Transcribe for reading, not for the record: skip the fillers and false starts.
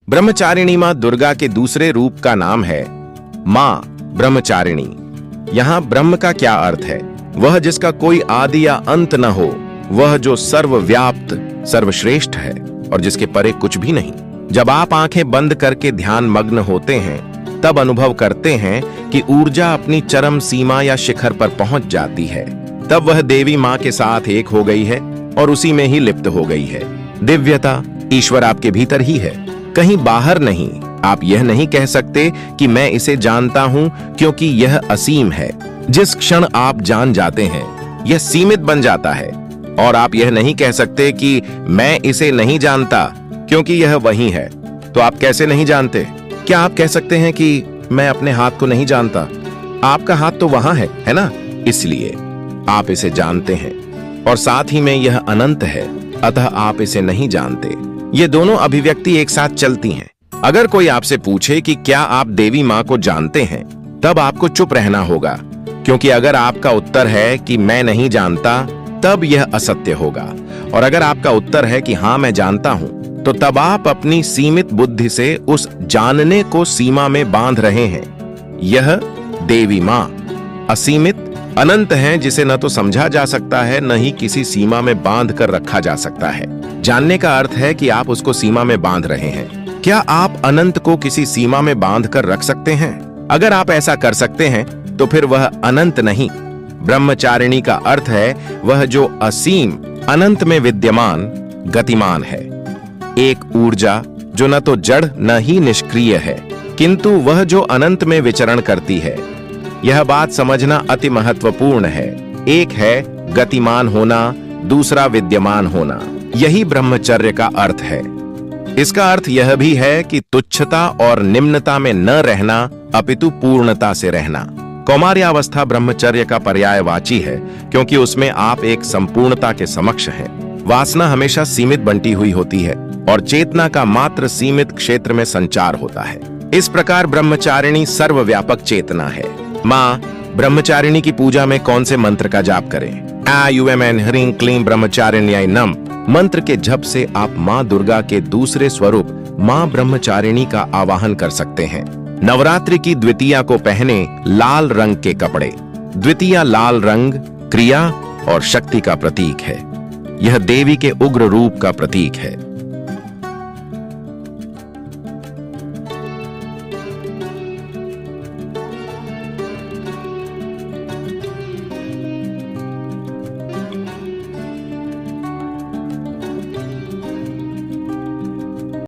ब्रह्मचारिणी मां दुर्गा के दूसरे रूप का नाम है मां ब्रह्मचारिणी। यहाँ ब्रह्म का क्या अर्थ है? वह जिसका कोई आदि या अंत न हो, वह जो सर्वव्याप्त सर्वश्रेष्ठ है और जिसके परे कुछ भी नहीं। जब आप आंखें बंद करके ध्यान मग्न होते हैं तब अनुभव करते हैं कि ऊर्जा अपनी चरम सीमा या शिखर पर पहुंच जाती है। तब वह देवी मां के साथ एक हो गई है और उसी में ही लिप्त हो गई है। दिव्यता, ईश्वर आपके भीतर ही है, कहीं बाहर नहीं। आप यह नहीं कह सकते कि मैं इसे जानता हूं क्योंकि यह असीम है। जिस क्षण आप जान जाते हैं यह सीमित बन जाता है। और आप यह नहीं कह सकते कि मैं इसे नहीं जानता क्योंकि यह वही है। तो आप कैसे नहीं जानते? क्या आप कह सकते हैं कि मैं अपने हाथ को नहीं जानता? आपका हाथ तो वहां है ना? इसलिए आप इसे जानते हैं और साथ ही में यह अनंत है, अतः आप इसे नहीं जानते। ये दोनों अभिव्यक्ति एक साथ चलती हैं। अगर कोई आपसे पूछे कि क्या आप देवी मां को जानते हैं, तब आपको चुप रहना होगा, क्योंकि अगर आपका उत्तर है कि मैं नहीं जानता, तब यह असत्य होगा। और अगर आपका उत्तर है कि हाँ मैं जानता हूं, तो तब आप अपनी सीमित बुद्धि से उस जानने को सीमा में बांध रहे हैं। यह देवी मां असीमित अनंत है, जिसे न तो समझा जा सकता है न ही किसी सीमा में बांध कर रखा जा सकता है। जानने का अर्थ है कि आप उसको सीमा में बांध रहे हैं। क्या आप अनंत को किसी सीमा में बांध कर रख सकते हैं? अगर आप ऐसा कर सकते हैं तो फिर वह अनंत नहीं। ब्रह्मचारिणी का अर्थ है वह जो असीम अनंत में विद्यमान गतिमान है, एक ऊर्जा जो न तो जड़ न ही निष्क्रिय है, किंतु वह जो अनंत में विचरण करती है। यह बात समझना अति महत्वपूर्ण है। एक है गतिमान होना, दूसरा विद्यमान होना। यही ब्रह्मचर्य का अर्थ है। इसका अर्थ यह भी है कि तुच्छता और निम्नता में न रहना, अपितु पूर्णता से रहना। कौमार्यावस्था ब्रह्मचर्य का पर्यायवाची है, क्योंकि उसमें आप एक संपूर्णता के समक्ष हैं। वासना हमेशा सीमित बंटी हुई होती है और चेतना का मात्र सीमित क्षेत्र में संचार होता है। इस प्रकार ब्रह्मचारिणी सर्वव्यापक चेतना है। मां ब्रह्मचारिणी की पूजा में कौन से मंत्र का जाप करें? आयुएमएन ह्रीं क्लीं ब्रह्मचारिण्याय नम मंत्र के जप से आप मां दुर्गा के दूसरे स्वरूप मां ब्रह्मचारिणी का आवाहन कर सकते हैं। नवरात्रि की द्वितीया को पहने लाल रंग के कपड़े। द्वितीया लाल रंग क्रिया और शक्ति का प्रतीक है। यह देवी के उग्र रूप का प्रतीक है।